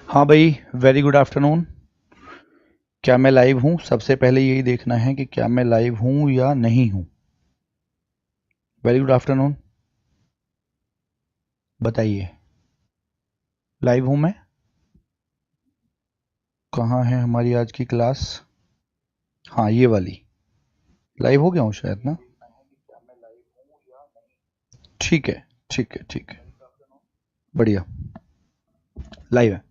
हाँ भाई, very good afternoon. क्या मैं लाइव हूँ? सबसे पहले यही देखना है कि क्या मैं लाइव हूँ या नहीं हूँ। वेरी गुड आफ्टरनून, बताइए लाइव हूँ मैं? कहाँ है हमारी आज की क्लास? हाँ, ये वाली लाइव हो गया हूँ शायद ना। ठीक है, ठीक है, ठीक है, बढ़िया, लाइव है।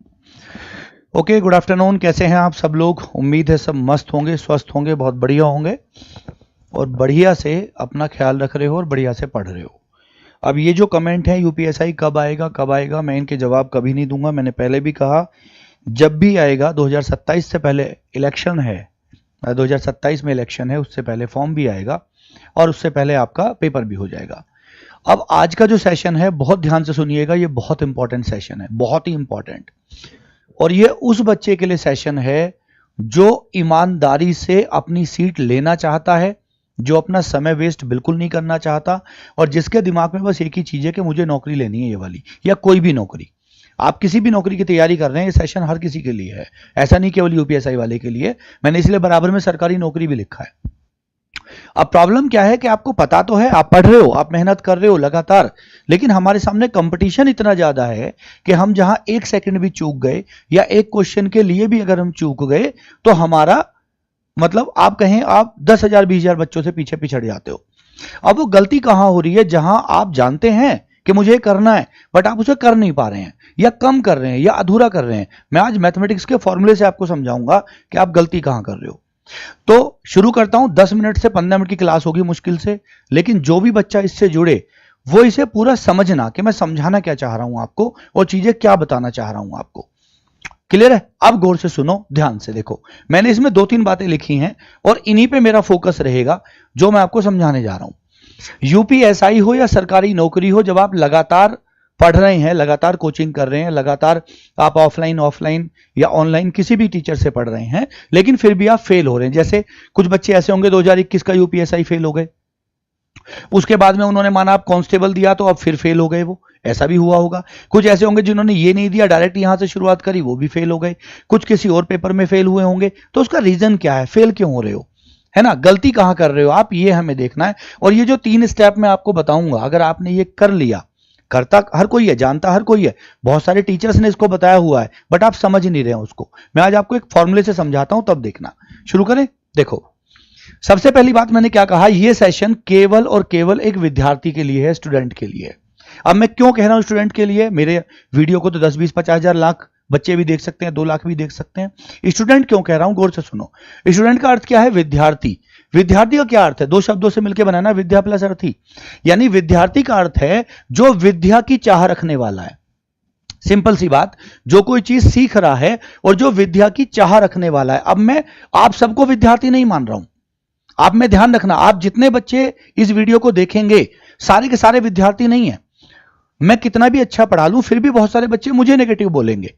Okay, good afternoon. कैसे हैं आप सब लोग? उम्मीद है सब मस्त होंगे, स्वस्थ होंगे, बहुत बढ़िया होंगे और बढ़िया से अपना ख्याल रख रहे हो और बढ़िया से पढ़ रहे हो। अब ये जो कमेंट है यूपीएसआई कब आएगा कब आएगा, मैं इनके जवाब कभी नहीं दूंगा। मैंने पहले भी कहा, जब भी आएगा 2027 से पहले इलेक्शन है, 2027 में इलेक्शन है, उससे पहले फॉर्म भी आएगा और उससे पहले आपका पेपर भी हो जाएगा। अब आज का जो सेशन है बहुत ध्यान से सुनिएगा, ये बहुत इंपॉर्टेंट सेशन है, बहुत ही इंपॉर्टेंट। और ये उस बच्चे के लिए सेशन है जो ईमानदारी से अपनी सीट लेना चाहता है, जो अपना समय वेस्ट बिल्कुल नहीं करना चाहता और जिसके दिमाग में बस एक ही चीज है कि मुझे नौकरी लेनी है, ये वाली या कोई भी नौकरी। आप किसी भी नौकरी की तैयारी कर रहे हैं, ये सेशन हर किसी के लिए है, ऐसा नहीं केवल यूपीएसआई वाले के लिए। मैंने इसलिए बराबर में सरकारी नौकरी भी लिखा है। अब प्रॉब्लम क्या है कि आपको पता तो है, आप पढ़ रहे हो, आप मेहनत कर रहे हो लगातार, लेकिन हमारे सामने कंपटीशन इतना ज्यादा है कि हम जहां एक सेकंड भी चूक गए या एक क्वेश्चन के लिए भी अगर हम चूक गए तो हमारा मतलब आप कहें आप 10,000 20,000 बच्चों से पीछे पिछड़ जाते हो। अब वो गलती कहां हो रही है? जहां आप जानते हैं कि मुझे करना है बट आप उसे कर नहीं पा रहे हैं या कम कर रहे हैं या अधूरा कर रहे हैं। मैं आज मैथमेटिक्स के फॉर्मूले से आपको समझाऊंगा कि आप गलती कहां कर रहे हो। तो शुरू करता हूं। 10 मिनट से 15 मिनट की क्लास होगी मुश्किल से, लेकिन जो भी बच्चा इससे जुड़े वो इसे पूरा समझना कि मैं समझाना क्या चाह रहा हूं आपको और चीजें क्या बताना चाह रहा हूं आपको। क्लियर है? अब गौर से सुनो, ध्यान से देखो। मैंने इसमें 2-3 बातें लिखी हैं और इन्हीं पे मेरा फोकस रहेगा जो मैं आपको समझाने जा रहा हूं। यूपीएसआई हो या सरकारी नौकरी हो, जब आप लगातार पढ़ रहे हैं, लगातार कोचिंग कर रहे हैं, लगातार आप ऑफलाइन या ऑनलाइन किसी भी टीचर से पढ़ रहे हैं, लेकिन फिर भी आप फेल हो रहे हैं। जैसे कुछ बच्चे ऐसे होंगे 2021 का यूपीएसआई फेल हो गए, उसके बाद में उन्होंने माना आप कांस्टेबल दिया तो अब फिर फेल हो गए, वो ऐसा भी हुआ होगा। कुछ ऐसे होंगे जिन्होंने ये नहीं दिया, डायरेक्ट यहां से शुरुआत करी, वो भी फेल हो गए। कुछ किसी और पेपर में फेल हुए होंगे। तो उसका रीजन क्या है, फेल क्यों हो रहे हो, है ना? गलती कहां कर रहे हो आप, ये हमें देखना है। और ये जो 3 स्टेप मैं आपको बताऊंगा, अगर आपने ये कर लिया, करता हर कोई है, जानता हर कोई है, बहुत सारे टीचर्स ने इसको बताया हुआ है बट आप समझ नहीं रहे हो उसको। मैं आज आपको एक फॉर्मूले से समझाता हूं, तब देखना। शुरू करें। देखो, सबसे पहली बात मैंने क्या कहा, यह सेशन केवल और केवल एक विद्यार्थी के लिए है, स्टूडेंट के लिए। अब मैं क्यों कह रहा हूं स्टूडेंट के लिए? मेरे वीडियो को तो 10 20 50 हजार लाख बच्चे भी देख सकते हैं, 2 लाख भी देख सकते हैं। स्टूडेंट क्यों कह रहा हूं, गौर से सुनो। स्टूडेंट का अर्थ क्या है? विद्यार्थी। विद्यार्थी का क्या अर्थ है? 2 शब्दों से मिलकर बनाना, विद्या प्लस अर्थी। यानी विद्यार्थी का अर्थ है जो विद्या की चाह रखने वाला है। सिंपल सी बात, जो कोई चीज सीख रहा है और जो विद्या की चाह रखने वाला है। अब मैं आप सबको विद्यार्थी नहीं मान रहा हूं, आप में ध्यान रखना, आप जितने बच्चे इस वीडियो को देखेंगे सारे के सारे विद्यार्थी नहीं है। मैं कितना भी अच्छा पढ़ा लूं फिर भी बहुत सारे बच्चे मुझे नेगेटिव बोलेंगे,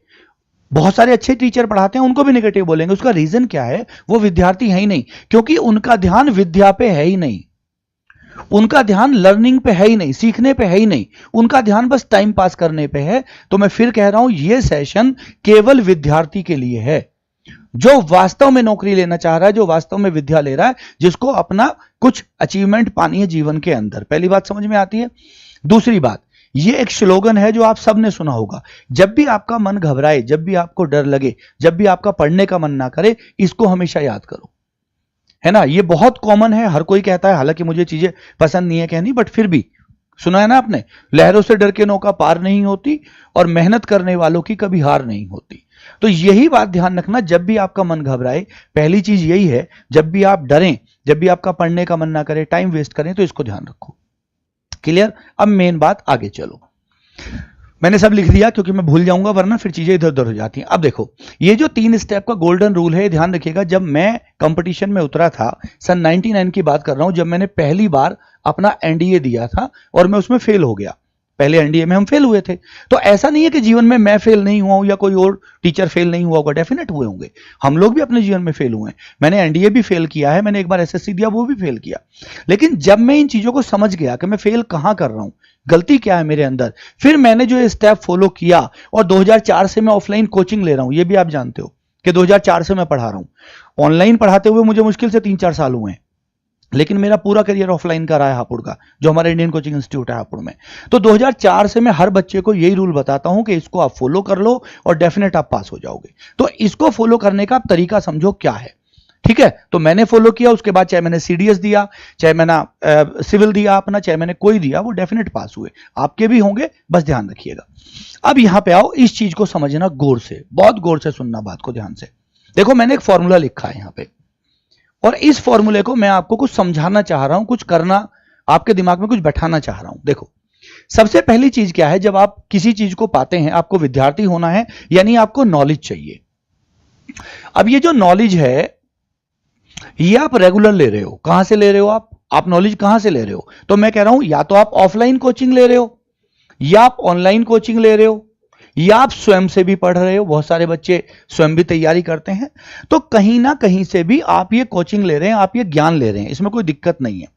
बहुत सारे अच्छे टीचर पढ़ाते हैं उनको भी नेगेटिव बोलेंगे। उसका रीजन क्या है? वो विद्यार्थी है ही नहीं, क्योंकि उनका ध्यान विद्या पे है ही नहीं, उनका ध्यान लर्निंग पे है ही नहीं, सीखने पे है ही नहीं, उनका ध्यान बस टाइम पास करने पे है। तो मैं फिर कह रहा हूं, यह सेशन केवल विद्यार्थी के लिए है जो वास्तव में नौकरी लेना चाह रहा है, जो वास्तव में विद्या ले रहा है, जिसको अपना कुछ अचीवमेंट पानी है जीवन के अंदर। पहली बात समझ में आती है। दूसरी बात, ये एक स्लोगन है जो आप सबने सुना होगा, जब भी आपका मन घबराए, जब भी आपको डर लगे, जब भी आपका पढ़ने का मन ना करे, इसको हमेशा याद करो, है ना? ये बहुत कॉमन है, हर कोई कहता है, हालांकि मुझे चीजें पसंद नहीं है कहनी, बट फिर भी सुना है ना आपने, लहरों से डर के नौका पार नहीं होती और मेहनत करने वालों की कभी हार नहीं होती। तो यही बात ध्यान रखना, जब भी आपका मन घबराए, पहली चीज यही है, जब भी आप डरें, जब भी आपका पढ़ने का मन ना करे, टाइम वेस्ट करें, तो इसको ध्यान रखो। क्लियर? अब मेन बात, आगे चलो। मैंने सब लिख दिया क्योंकि मैं भूल जाऊंगा, वरना फिर चीजें इधर उधर हो जाती हैं। अब देखो, ये जो 3 स्टेप का गोल्डन रूल है, ध्यान रखिएगा। जब मैं कंपटीशन में उतरा था, सन 99 की बात कर रहा हूं, जब मैंने पहली बार अपना एनडीए दिया था और मैं उसमें फेल हो गया, पहले एनडीए में हम फेल हुए थे। तो ऐसा नहीं है कि जीवन में मैं फेल नहीं हुआ हूं या कोई और टीचर फेल नहीं हुआ होगा, डेफिनेट हुए होंगे। हम लोग भी अपने जीवन में फेल हुए हैं। मैंने एनडीए भी फेल किया है, मैंने एक बार एसएससी दिया, वो भी फेल किया। लेकिन जब मैं इन चीजों को समझ गया कि मैं फेल कहां कर रहा हूं, गलती क्या है मेरे अंदर, फिर मैंने जो ये स्टेप फॉलो किया और 2004 से मैं ऑफलाइन कोचिंग ले रहा हूं। ये भी आप जानते हो कि 2004 से मैं पढ़ा रहा हूं। ऑनलाइन पढ़ाते हुए मुझे मुश्किल से 3-4 साल हुए हैं, लेकिन मेरा पूरा करियर ऑफलाइन का रहा है हापुड़ का, जो हमारा इंडियन कोचिंग इंस्टीट्यूट है हापुड़ में। तो 2004 से मैं हर बच्चे को यही रूल बताता हूं कि इसको आप फॉलो कर लो और डेफिनेट आप पास हो जाओगे। तो इसको फॉलो करने का आप तरीका समझो क्या है, ठीक है। तो मैंने फॉलो किया, उसके बाद चाहे मैंने सीडीएस दिया, चाहे मैंने सिविल दिया अपना, चाहे मैंने कोई दिया, वो डेफिनेट पास हुए। आपके भी होंगे, बस ध्यान रखिएगा। अब यहां पे आओ, इस चीज को समझना गौर से, बहुत गौर से सुनना बात को ध्यान से। देखो मैंने एक फॉर्मूला लिखा है यहां पे, और इस फॉर्मूले को मैं आपको कुछ समझाना चाह रहा हूं, कुछ करना, आपके दिमाग में कुछ बैठाना चाह रहा हूं। देखो सबसे पहली चीज क्या है, जब आप किसी चीज को पाते हैं, आपको विद्यार्थी होना है, यानी आपको नॉलेज चाहिए। अब ये जो नॉलेज है ये आप रेगुलर ले रहे हो। कहां से ले रहे हो आप नॉलेज कहां से ले रहे हो? तो मैं कह रहा हूं या तो आप ऑफलाइन कोचिंग ले रहे हो, या आप ऑनलाइन कोचिंग ले रहे हो, या आप स्वयं से भी पढ़ रहे हो। बहुत सारे बच्चे स्वयं भी तैयारी करते हैं। तो कहीं ना कहीं से भी आप ये कोचिंग ले रहे हैं, आप ये ज्ञान ले रहे हैं, इसमें कोई दिक्कत नहीं है।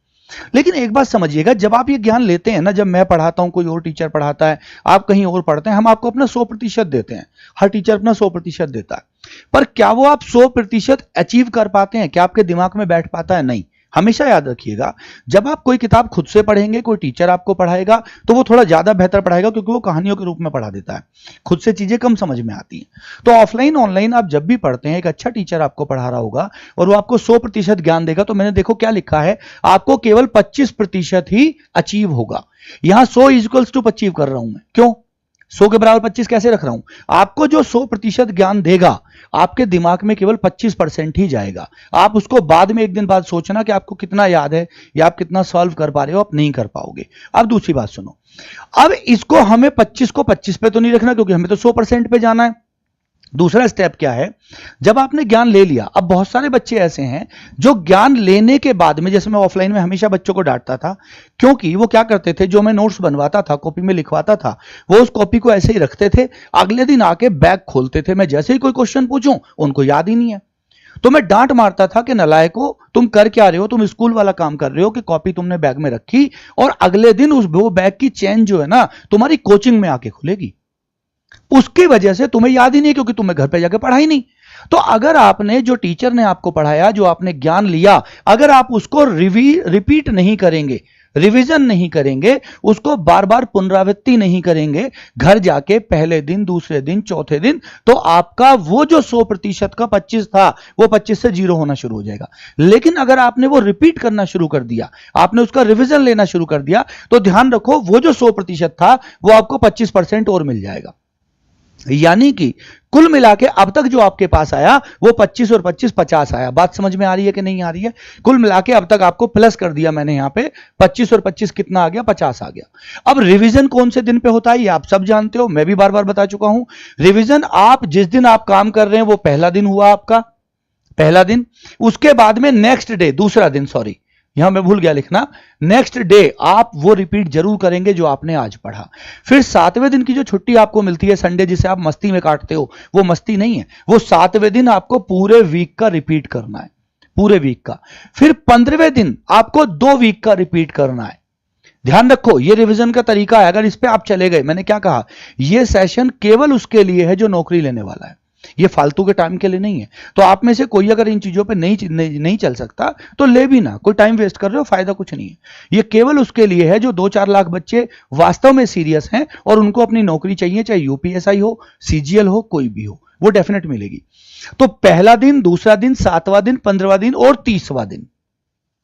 लेकिन एक बात समझिएगा, जब आप ये ज्ञान लेते हैं ना, जब मैं पढ़ाता हूं, कोई और टीचर पढ़ाता है, आप कहीं और पढ़ते हैं, हम आपको अपना 100% देते हैं। हर टीचर अपना 100% देता है, पर क्या वो आप 100% अचीव कर पाते हैं? क्या आपके दिमाग में बैठ पाता है? नहीं। हमेशा याद रखिएगा, जब आप कोई किताब खुद से पढ़ेंगे, कोई टीचर आपको पढ़ाएगा, तो वो थोड़ा ज्यादा बेहतर पढ़ाएगा, क्योंकि वो कहानियों के रूप में पढ़ा देता है। खुद से चीजें कम समझ में आती हैं। तो ऑफलाइन ऑनलाइन आप जब भी पढ़ते हैं, एक अच्छा टीचर आपको पढ़ा रहा होगा और वो आपको 100% ज्ञान देगा। तो मैंने देखो क्या लिखा है, आपको केवल 25% ही अचीव होगा। यहां 100 इक्वल्स टू अचीव कर रहा हूं मैं, क्यों? 100 के बराबर 25 कैसे रख रहा हूं? आपको जो 100% ज्ञान देगा, आपके दिमाग में केवल 25% ही जाएगा। आप उसको बाद में एक दिन बाद सोचना कि आपको कितना याद है या आप कितना सॉल्व कर पा रहे हो, आप नहीं कर पाओगे। अब दूसरी बात सुनो, अब इसको हमें 25 को 25 पे तो नहीं रखना, क्योंकि हमें तो 100% पे जाना है। दूसरा स्टेप क्या है, जब आपने ज्ञान ले लिया, अब बहुत सारे बच्चे ऐसे हैं जो ज्ञान लेने के बाद में, जैसे मैं ऑफलाइन में हमेशा बच्चों को डांटता था, क्योंकि वो क्या करते थे, जो मैं नोट्स बनवाता था, कॉपी में लिखवाता था, वो उस कॉपी को ऐसे ही रखते थे, अगले दिन आके बैग खोलते थे, मैं जैसे ही कोई क्वेश्चन पूछूं उनको याद ही नहीं है। तो मैं डांट मारता था कि नलायको, तुम कर क्या रहे हो, तुम स्कूल वाला काम कर रहे हो कि कॉपी तुमने बैग में रखी और अगले दिन उस वो बैग की चेन जो है ना, तुम्हारी कोचिंग में आके खुलेगी। उसकी वजह से तुम्हें याद ही नहीं, क्योंकि तुम्हें घर पे जाके पढ़ा ही नहीं। तो अगर आपने, जो टीचर ने आपको पढ़ाया, जो आपने ज्ञान लिया, अगर आप उसको रिपीट नहीं करेंगे, रिवीजन नहीं करेंगे, उसको बार बार पुनरावृत्ति नहीं करेंगे, घर जाके पहले दिन, दूसरे दिन, चौथे दिन, तो आपका वो जो 100% का 25 था, वो 25 से 0 होना शुरू हो जाएगा। लेकिन अगर आपने वो रिपीट करना शुरू कर दिया, आपने उसका रिवीजन लेना शुरू कर दिया, तो ध्यान रखो वो जो 100% था, वो आपको 25% और मिल जाएगा। यानी कि कुल मिला के अब तक जो आपके पास आया वो 25 और 25 50 आया। बात समझ में आ रही है कि नहीं आ रही है? कुल मिला के अब तक आपको प्लस कर दिया मैंने यहां पे, 25 और 25 कितना आ गया? 50 आ गया। अब रिवीजन कौन से दिन पे होता है ये आप सब जानते हो, मैं भी बार बार बता चुका हूं। रिवीजन आप जिस दिन आप काम कर रहे हैं वो पहला दिन हुआ आपका, पहला दिन। उसके बाद में नेक्स्ट डे, दूसरा दिन, सॉरी यहां मैं भूल गया लिखना, नेक्स्ट डे आप वो रिपीट जरूर करेंगे जो आपने आज पढ़ा। फिर 7वें दिन की जो छुट्टी आपको मिलती है संडे, जिसे आप मस्ती में काटते हो, वो मस्ती नहीं है, वो 7वें दिन आपको पूरे वीक का रिपीट करना है, पूरे वीक का। फिर 15वें दिन आपको 2 वीक का रिपीट करना है। ध्यान रखो ये रिवीजन का तरीका है, अगर इस पे आप चले गए, मैंने क्या कहा, ये सेशन केवल उसके लिए है जो नौकरी लेने वाला है, ये फालतू के टाइम के लिए नहीं है। तो आप में से कोई अगर इन चीजों पे नहीं चल सकता तो ले भी ना, कोई टाइम वेस्ट कर रहे हो, फायदा कुछ नहीं है। ये केवल उसके लिए है जो 2-4 लाख बच्चे वास्तव में सीरियस हैं और उनको अपनी नौकरी चाहिए, चाहे यूपीएसआई हो, सीजीएल हो, कोई भी हो, वो डेफिनेट मिलेगी। तो पहला दिन, दूसरा दिन, 7वां दिन, 15वां दिन और 30वां दिन,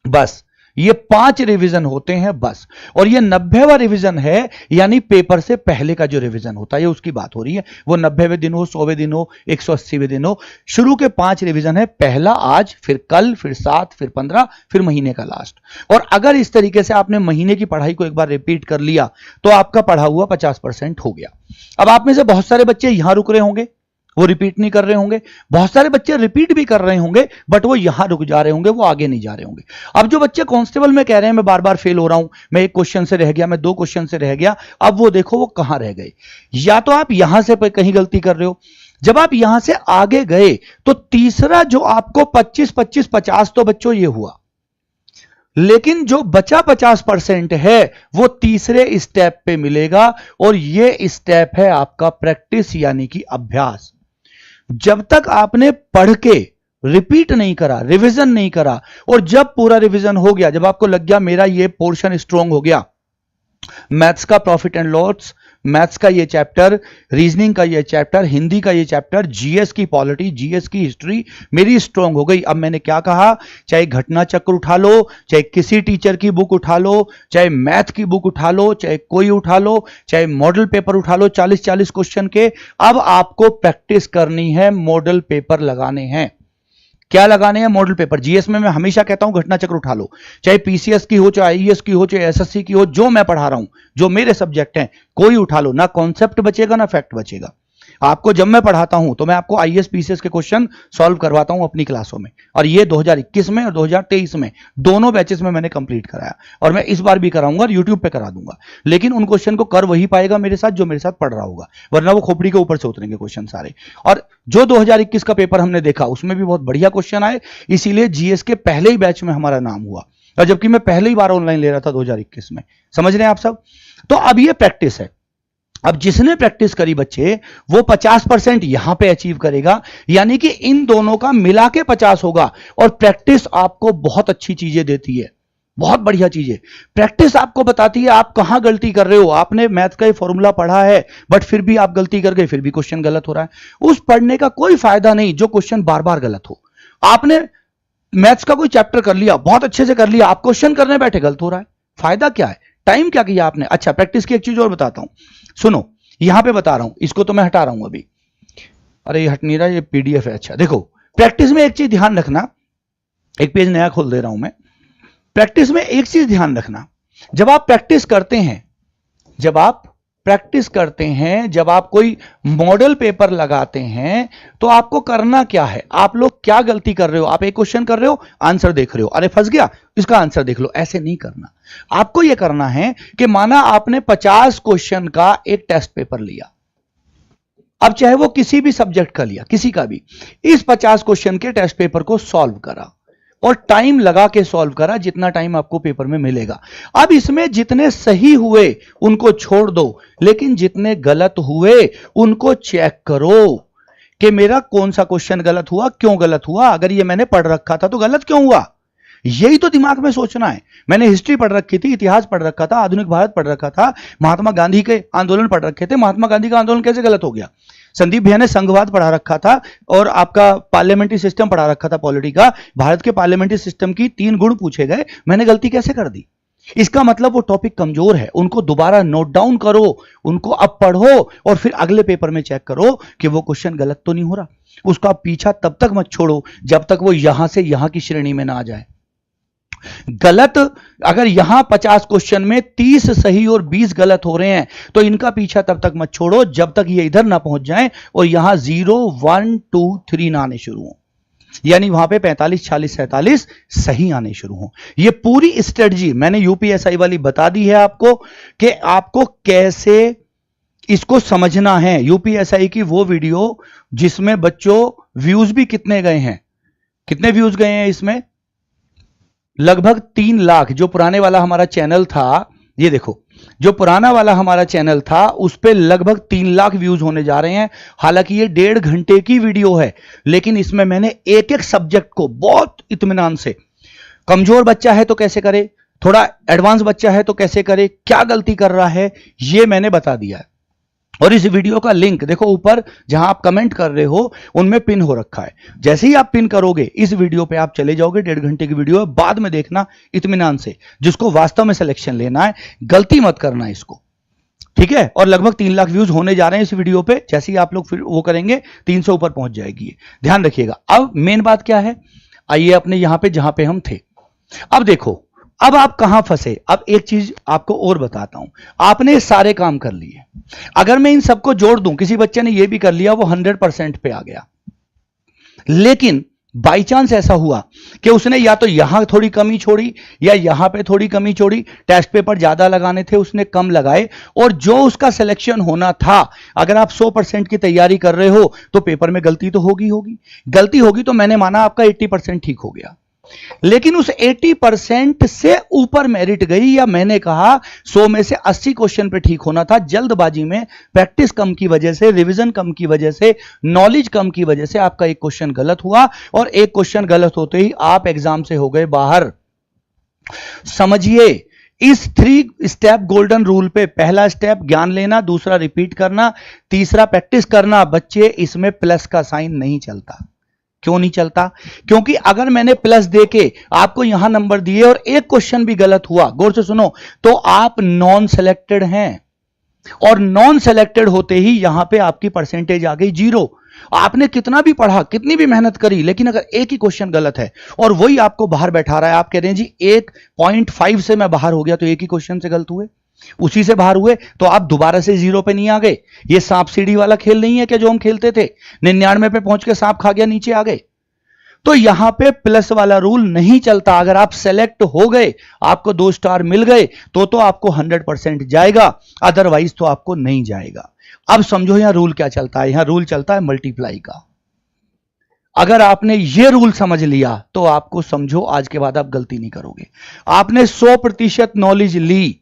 बस ये 5 रिवीजन होते हैं बस। और ये 90वां रिवीजन है, यानी पेपर से पहले का जो रिवीजन होता है, ये उसकी बात हो रही है। वो 90वें दिन हो, 100वें दिन हो, 180वें दिन हो, शुरू के 5 रिवीजन है, पहला आज, फिर कल, फिर 7, फिर 15, फिर महीने का लास्ट। और अगर इस तरीके से आपने महीने की पढ़ाई को एक बार रिपीट कर लिया तो आपका पढ़ा हुआ 50% हो गया। अब आप में से बहुत सारे बच्चे यहां रुक रहे होंगे वो रिपीट नहीं कर रहे होंगे। बहुत सारे बच्चे रिपीट भी कर रहे होंगे बट वो यहां रुक जा रहे होंगे, वो आगे नहीं जा रहे होंगे। अब जो बच्चे कांस्टेबल में कह रहे हैं मैं बार बार फेल हो रहा हूं, मैं एक क्वेश्चन से रह गया, मैं 2 क्वेश्चन से रह गया, अब वो देखो वो कहां रह गए। या तो आप यहां से कहीं गलती कर रहे हो, जब आप यहां से आगे गए तो तीसरा जो आपको 25-25-50 तो बच्चों ये हुआ, लेकिन जो बचा 50% है वो तीसरे स्टेप पे मिलेगा और ये स्टेप है आपका प्रैक्टिस यानी कि अभ्यास। जब तक आपने पढ़ के रिपीट नहीं करा, रिवीजन नहीं करा, और जब पूरा रिवीजन हो गया, जब आपको लग गया मेरा ये पोर्शन स्ट्रांग हो गया, मैथ्स का प्रॉफिट एंड लॉस, मैथ्स का ये चैप्टर, रीजनिंग का ये चैप्टर, हिंदी का ये चैप्टर, जीएस की पॉलिटी, जीएस की हिस्ट्री मेरी स्ट्रांग हो गई। अब मैंने क्या कहा, चाहे घटना चक्र उठा लो, चाहे किसी टीचर की बुक उठा लो, चाहे मैथ की बुक उठा लो, चाहे कोई उठा लो, चाहे मॉडल पेपर उठा लो 40-40 क्वेश्चन के, अब आपको प्रैक्टिस करनी है, मॉडल पेपर लगाने हैं। क्या लगाने हैं? Model paper. जीएस में मैं हमेशा कहता हूं घटना चक्र उठा लो, चाहे पीसीएस की हो, चाहे आईएएस की हो, चाहे एसएससी की हो, जो मैं पढ़ा रहा हूं, जो मेरे सब्जेक्ट हैं, कोई उठा लो, ना कॉन्सेप्ट बचेगा ना फैक्ट बचेगा। आपको जब मैं पढ़ाता हूं तो मैं आपको आईएएस पीसीएस के क्वेश्चन सॉल्व करवाता हूं अपनी क्लासों में, और ये 2021 में और 2023 में दोनों बैचेस में मैंने कंप्लीट कराया, और मैं इस बार भी कराऊंगा और यूट्यूब पे करा दूंगा। लेकिन उन क्वेश्चन को कर वही पाएगा मेरे साथ जो मेरे साथ पढ़ रहा होगा, वरना वो खोपड़ी के ऊपर से उतरेंगे क्वेश्चन सारे। और जो 2021 का पेपर हमने देखा उसमें भी बहुत बढ़िया क्वेश्चन आए, इसीलिए जीएस के पहले ही बैच में हमारा नाम हुआ, और जबकि मैं पहले ही बार ऑनलाइन ले रहा था 2021 में। समझ रहे हैं आप सब? तो अब ये प्रैक्टिस है। अब जिसने प्रैक्टिस करी बच्चे, वो 50% यहां पे अचीव करेगा, यानी कि इन दोनों का मिला के 50 होगा। और प्रैक्टिस आपको बहुत अच्छी चीजें देती है, बहुत बढ़िया चीजें। प्रैक्टिस आपको बताती है आप कहां गलती कर रहे हो। आपने मैथ का ये फॉर्मूला पढ़ा है बट फिर भी आप गलती कर गए, फिर भी क्वेश्चन गलत हो रहा है। उस पढ़ने का कोई फायदा नहीं जो क्वेश्चन बार बार गलत हो। आपने मैथ्स का कोई चैप्टर कर लिया, बहुत अच्छे से कर लिया, आप क्वेश्चन करने बैठे गलत हो रहा है, फायदा क्या है? टाइम क्या किया आपने? अच्छा, प्रैक्टिस की एक चीज और बताता हूं, सुनो, यहां पे बता रहा हूं, इसको तो मैं हटा रहा हूं अभी। अरे ये हट नहीं रहा, ये पीडीएफ है। अच्छा देखो, प्रैक्टिस में एक चीज ध्यान रखना, एक पेज नया खोल दे रहा हूं मैं। प्रैक्टिस में एक चीज ध्यान रखना, जब आप प्रैक्टिस करते हैं, जब आप कोई मॉडल पेपर लगाते हैं, तो आपको करना क्या है? आप लोग क्या गलती कर रहे हो? आप एक क्वेश्चन कर रहे हो, आंसर देख रहे हो, अरे फंस गया, इसका आंसर देख लो। ऐसे नहीं करना। आपको यह करना है कि माना आपने 50 क्वेश्चन का एक टेस्ट पेपर लिया, अब चाहे वो किसी भी सब्जेक्ट का लिया, किसी का भी, इस 50 क्वेश्चन के टेस्ट पेपर को सॉल्व करा और टाइम लगा के सॉल्व करा, जितना टाइम आपको पेपर में मिलेगा। अब इसमें जितने सही हुए उनको छोड़ दो, लेकिन जितने गलत हुए उनको चेक करो कि मेरा कौन सा क्वेश्चन गलत हुआ, क्यों गलत हुआ। अगर ये मैंने पढ़ रखा था तो गलत क्यों हुआ, यही तो दिमाग में सोचना है। मैंने हिस्ट्री पढ़ रखी थी, इतिहास पढ़ रखा था, आधुनिक भारत पढ़ रखा था, महात्मा गांधी के आंदोलन पढ़ रखे थे, महात्मा गांधी का आंदोलन कैसे गलत हो गया। संदीप भैया ने संघवाद पढ़ा रखा था और आपका पार्लियामेंट्री सिस्टम पढ़ा रखा था, पॉलिटी का। भारत के पार्लियामेंट्री सिस्टम की 3 गुण पूछे गए, मैंने गलती कैसे कर दी? इसका मतलब वो टॉपिक कमजोर है, उनको दोबारा नोट डाउन करो, उनको अब पढ़ो और फिर अगले पेपर में चेक करो कि वो क्वेश्चन गलत तो नहीं हो रहा। उसका पीछा तब तक मत छोड़ो जब तक वो यहां से यहां की श्रेणी में ना आ जाए। गलत, अगर यहां 50 क्वेश्चन में 30 सही और 20 गलत हो रहे हैं तो इनका पीछा तब तक मत छोड़ो जब तक ये इधर ना पहुंच जाएं और यहां 0, 1, 2, 3 ना आने शुरू हो, यानी वहां पे 45, 46, 47 सही आने शुरू हो। ये पूरी स्ट्रेटजी मैंने यूपीएसआई वाली बता दी है आपको कि आपको कैसे इसको समझना है। यूपीएसआई की वो वीडियो जिसमें बच्चों व्यूज भी कितने गए हैं, कितने व्यूज गए हैं इसमें? लगभग 3 लाख। जो पुराने वाला हमारा चैनल था, ये देखो, जो पुराना वाला हमारा चैनल था उस पे लगभग 3 लाख व्यूज होने जा रहे हैं। हालांकि ये 1.5 घंटे की वीडियो है, लेकिन इसमें मैंने एक एक सब्जेक्ट को बहुत इत्मीनान से, कमजोर बच्चा है तो कैसे करे, थोड़ा एडवांस बच्चा है तो कैसे करे, क्या गलती कर रहा है, ये मैंने बता दिया है। और इस वीडियो का लिंक देखो ऊपर, जहां आप कमेंट कर रहे हो उनमें पिन हो रखा है। जैसे ही आप पिन करोगे इस वीडियो पे आप चले जाओगे, 1.5 घंटे की वीडियो है, बाद में देखना इत्मीनान से, जिसको वास्तव में सिलेक्शन लेना है, गलती मत करना इसको, ठीक है। और लगभग 3 लाख व्यूज होने जा रहे हैं इस वीडियो पे। जैसे ही आप लोग फिर वो करेंगे 300 ऊपर पहुंच जाएगी, ध्यान रखिएगा। अब मेन बात क्या है, आइए अपने यहां पे जहां पे हम थे। अब देखो, अब आप कहां फंसे? अब एक चीज आपको और बताता हूं, आपने सारे काम कर लिए, अगर मैं इन सबको जोड़ दूं, किसी बच्चे ने ये भी कर लिया, वो 100% पे आ गया, लेकिन बाई चांस ऐसा हुआ कि उसने या तो यहां थोड़ी कमी छोड़ी या यहां पे थोड़ी कमी छोड़ी, टेस्ट पेपर ज्यादा लगाने थे उसने कम लगाए, और जो उसका सिलेक्शन होना था, अगर आप 100% की तैयारी कर रहे हो तो पेपर में गलती तो होगी, गलती होगी तो मैंने माना आपका 80% ठीक हो गया, लेकिन उस 80% से ऊपर मेरिट गई, या मैंने कहा 100 में से 80 क्वेश्चन पे ठीक होना था, जल्दबाजी में, प्रैक्टिस कम की वजह से, रिवीजन कम की वजह से, नॉलेज कम की वजह से आपका एक क्वेश्चन गलत हुआ, और एक क्वेश्चन गलत होते ही आप एग्जाम से हो गए बाहर। समझिए, इस 3 स्टेप गोल्डन रूल पे, पहला स्टेप ज्ञान लेना, दूसरा रिपीट करना, तीसरा प्रैक्टिस करना, बच्चे इसमें प्लस का साइन नहीं चलता। क्यों नहीं चलता? क्योंकि अगर मैंने प्लस देके आपको यहां नंबर दिए और एक क्वेश्चन भी गलत हुआ, गौर से सुनो, तो आप नॉन सेलेक्टेड हैं, और नॉन सेलेक्टेड होते ही यहां पे आपकी परसेंटेज आ गई 0। आपने कितना भी पढ़ा, कितनी भी मेहनत करी, लेकिन अगर एक ही क्वेश्चन गलत है और वही आपको बाहर बैठा रहा है, आप कह रहे हैं जी 1.5 से मैं बाहर हो गया, तो एक ही क्वेश्चन से गलत हुए, उसी से बाहर हुए, तो आप दोबारा से 0 पे नहीं आ गए। ये सांप सीढ़ी वाला खेल नहीं है क्या जो हम खेलते थे, 99 पे पहुंच के सांप खा गया, नीचे आ गए। तो यहां पे प्लस वाला रूल नहीं चलता। अगर आप सेलेक्ट हो गए, आपको 2 स्टार मिल गए, तो आपको 100% जाएगा, अदरवाइज तो आपको नहीं जाएगा। अब समझो यहां रूल क्या चलता है, यहां रूल चलता है मल्टीप्लाई का। अगर आपने ये रूल समझ लिया तो आपको समझो आज के बाद आप गलती नहीं करोगे। आपने 100% नॉलेज ली,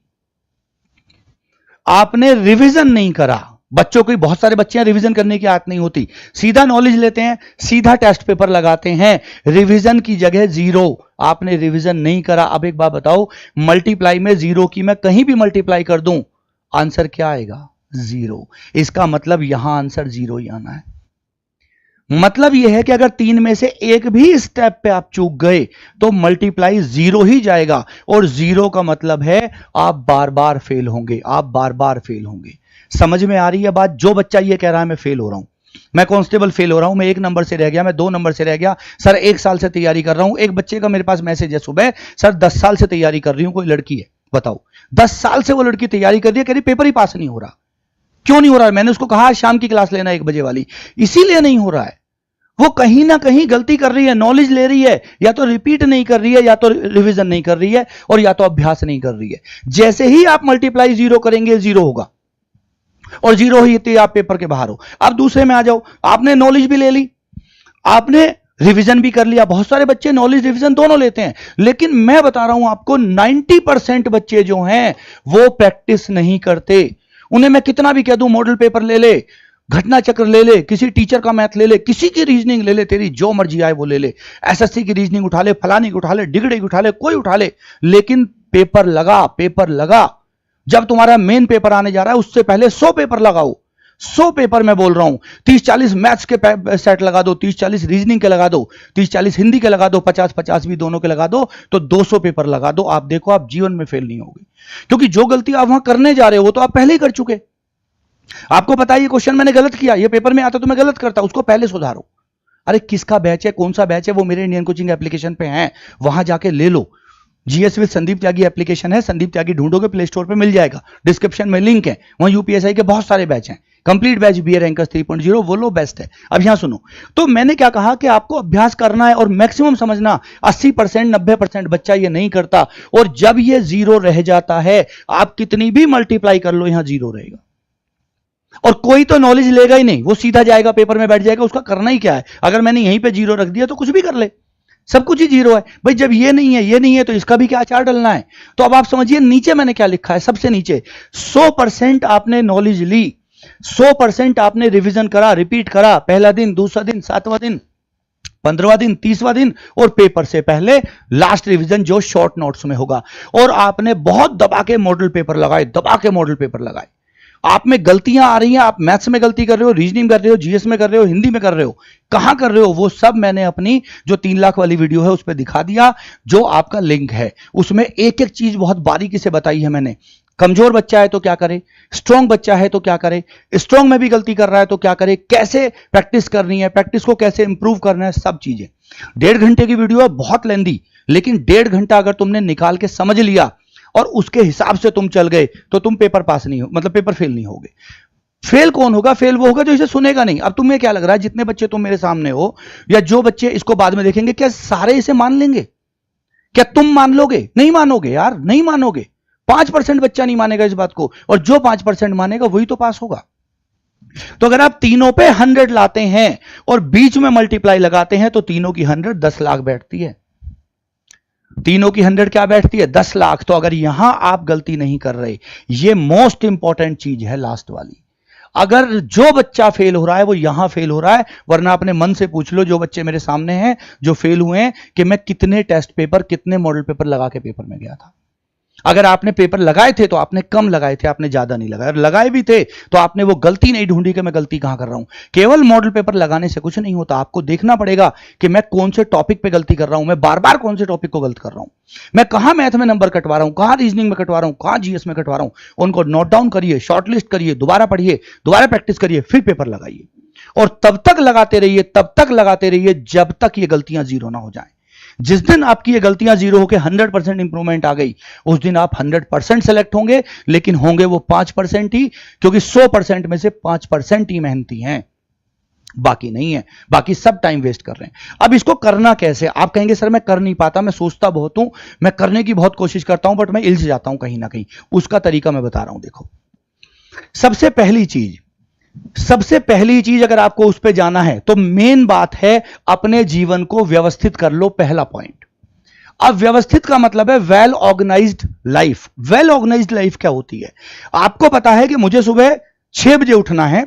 आपने रिवीजन नहीं करा। बच्चों को, बहुत सारे बच्चे रिवीजन करने की आदत नहीं होती, सीधा नॉलेज लेते हैं, सीधा टेस्ट पेपर लगाते हैं, रिवीजन की जगह 0। आपने रिवीजन नहीं करा। अब एक बात बताओ, मल्टीप्लाई में 0 की मैं कहीं भी मल्टीप्लाई कर दूं, आंसर क्या आएगा? 0। इसका मतलब यहां आंसर 0 ही आना है। मतलब यह है कि अगर 3 में से एक भी स्टेप पे आप चूक गए तो मल्टीप्लाई 0 ही जाएगा, और 0 का मतलब है आप बार बार फेल होंगे, आप बार बार फेल होंगे। समझ में आ रही है बात? जो बच्चा ये कह रहा है मैं फेल हो रहा हूं, मैं कांस्टेबल फेल हो रहा हूं, मैं 1 नंबर से रह गया, मैं 2 नंबर से रह गया, सर 1 साल से तैयारी कर रहा हूं। एक बच्चे का मेरे पास मैसेज है सुबह, सर 10 साल से तैयारी कर रही हूं, कोई लड़की है, बताओ 10 साल से वो लड़की तैयारी कर रही है, कह रही पेपर ही पास नहीं हो रहा। क्यों नहीं हो रहा है? मैंने उसको कहा शाम की क्लास लेना 1 बजे वाली, इसीलिए नहीं हो रहा है। वो कहीं ना कहीं गलती कर रही है, नॉलेज ले रही है, या तो रिपीट नहीं कर रही है, या तो रिवीजन नहीं कर रही है, और या तो अभ्यास नहीं कर रही है। जैसे ही आप मल्टीप्लाई 0 करेंगे 0 होगा, और 0 ही आप पेपर के बाहर हो। अब दूसरे में आ जाओ, आपने नॉलेज भी ले ली, आपने रिवीजन भी कर लिया। बहुत सारे बच्चे नॉलेज रिवीजन दोनों लेते हैं, लेकिन मैं बता रहा हूं आपको 90% बच्चे जो हैं वो प्रैक्टिस नहीं करते। उन्हें मैं कितना भी कह दूं मॉडल पेपर ले ले, घटना चक्र ले ले, किसी टीचर का मैथ ले ले, किसी की रीजनिंग ले ले, तेरी जो मर्जी आए वो ले ले, एसएससी की रीजनिंग उठा ले, फलानी की उठा ले, डिग्री की उठा ले, कोई उठा ले, लेकिन पेपर लगा, पेपर लगा। जब तुम्हारा मेन पेपर आने जा रहा है उससे पहले 100 पेपर लगाओ, 100 पेपर मैं बोल रहा हूं, 30-40 मैथ्स के सेट लगा दो, 30-40 रीजनिंग के लगा दो, 30-40 हिंदी के लगा दो, 50-50 भी दोनों के लगा दो, तो 200 पेपर लगा दो। आप देखो आप जीवन में फेल नहीं होगे, क्योंकि जो गलती आप वहां करने जा रहे हो वो तो आप पहले ही कर चुके। आपको पता है ये क्वेश्चन मैंने गलत किया, ये पेपर में आता तो मैं गलत करता, उसको पहले सुधारो। अरे किसका बैच है, कौन सा बैच है, वो मेरे इंडियन कोचिंग एप्लीकेशन पे है, वहां जाके ले लो। GS with Sandeep Tyagi application है, संदीप त्यागी ढूंढोगे प्ले स्टोर पे मिल जाएगा, डिस्क्रिप्शन में लिंक है, वहां यूपीएसआई के बहुत सारे बैच हैं, कंप्लीट बैच बीए रैंकर्स 3.0 वो लो बेस्ट है। अब यहां सुनो, तो मैंने क्या कहा कि आपको अभ्यास करना है और मैक्सिमम समझना। 80% 90% बच्चा ये नहीं करता, और जब ये 0 रह जाता है, आप कितनी भी मल्टीप्लाई कर लो, यहां 0 रहेगा। और कोई तो नॉलेज लेगा ही नहीं, वो सीधा जाएगा पेपर में बैठ जाएगा, उसका करना ही क्या है। अगर मैंने यहीं पे 0 रख दिया तो कुछ भी कर ले, सब कुछ ही 0 है भाई। जब ये नहीं है, ये नहीं है, तो इसका भी क्या अचार डलना है। तो अब आप समझिए नीचे मैंने क्या लिखा है, सबसे नीचे 100% आपने नॉलेज ली, 100% आपने रिवीजन करा, रिपीट करा, पहला दिन, दूसरा दिन, 7वां दिन, 15वां दिन, 30वां दिन, और पेपर से पहले लास्ट रिवीजन जो शॉर्ट नोट्स में होगा। और आपने बहुत दबा के मॉडल पेपर लगाए, दबा के मॉडल पेपर लगाए। आप में गलतियां आ रही हैं, आप मैथ्स में गलती कर रहे हो, रीजनिंग कर रहे हो, जीएस में कर रहे हो, हिंदी में कर रहे हो, कहां कर रहे हो, वो सब मैंने अपनी जो 3 लाख वाली वीडियो है उस पर दिखा दिया, जो आपका लिंक है उसमें एक एक चीज बहुत बारीकी से बताई है मैंने। कमजोर बच्चा है तो क्या करे, स्ट्रांग बच्चा है तो क्या करे, स्ट्रांग में भी गलती कर रहा है तो क्या करे, कैसे प्रैक्टिस करनी है, प्रैक्टिस को कैसे इंप्रूव करना है, सब चीजें 1.5 घंटे की वीडियो है, बहुत लेंदी, लेकिन 1.5 घंटा अगर तुमने निकाल के समझ लिया और उसके हिसाब से तुम चल गए तो तुम पेपर पास नहीं हो, मतलब पेपर फेल नहीं होगे। फेल कौन होगा? फेल वो होगा जो इसे सुनेगा नहीं। अब तुम्हें क्या लग रहा है, जितने बच्चे तुम मेरे सामने हो या जो बच्चे इसको बाद में देखेंगे, क्या सारे इसे मान लेंगे? क्या तुम मान लोगे? नहीं मानोगे यार, नहीं मानोगे। 5% बच्चा नहीं मानेगा इस बात को, और जो 5% मानेगा वही तो पास होगा। तो अगर आप तीनों पे 100 लाते हैं और बीच में मल्टीप्लाई लगाते हैं तो तीनों की 100 10 लाख बैठती है। तीनों की 100 क्या बैठती है? 10 लाख। तो अगर यहां आप गलती नहीं कर रहे, ये मोस्ट इंपॉर्टेंट चीज है लास्ट वाली। अगर जो बच्चा फेल हो रहा है वो यहां फेल हो रहा है, वरना अपने मन से पूछ लो जो बच्चे मेरे सामने हैं जो फेल हुए हैं कि मैं कितने टेस्ट पेपर, कितने मॉडल पेपर लगा के पेपर में गया था। अगर आपने पेपर लगाए थे तो आपने कम लगाए थे, आपने ज्यादा नहीं लगाए। और लगाए भी थे तो आपने वो गलती नहीं ढूंढी कि मैं गलती कहां कर रहा हूं। केवल मॉडल पेपर लगाने से कुछ नहीं होता, आपको देखना पड़ेगा कि मैं कौन से टॉपिक पे गलती कर रहा हूं, मैं बार बार कौन से टॉपिक को गलत कर रहा हूं, मैं कहां मैथ में नंबर कटवा रहा हूं, कहां रीजनिंग में कटवा रहा हूं, कहां जीएस में कटवा रहा हूं। उनको नोट डाउन करिए, शॉर्टलिस्ट करिए, दोबारा पढ़िए, दोबारा प्रैक्टिस करिए, फिर पेपर लगाइए। और तब तक लगाते रहिए, तब तक लगाते रहिए जब तक ये गलतियां जीरो ना हो जाएं। जिस दिन आपकी ये गलतियां जीरो होकर 100% इंप्रूवमेंट आ गई, उस दिन आप 100% सेलेक्ट होंगे, लेकिन होंगे वो 5% ही, क्योंकि 100% में से 5% ही मेहनती हैं, बाकी नहीं है। बाकी सब टाइम वेस्ट कर रहे हैं। अब इसको करना कैसे? आप कहेंगे सर मैं कर नहीं पाता, मैं सोचता बहुत हूं, मैं करने की बहुत कोशिश करता हूं, बट मैं इल्झ जाता हूं कहीं ना कहीं। उसका तरीका मैं बता रहा हूं। देखो, सबसे पहली चीज अगर आपको उस पर जाना है तो मेन बात है अपने जीवन को व्यवस्थित कर लो, पहला पॉइंट। अब व्यवस्थित का मतलब है well organised life. Well organised life क्या होती है? आपको पता है कि मुझे सुबह 6 बजे उठना है,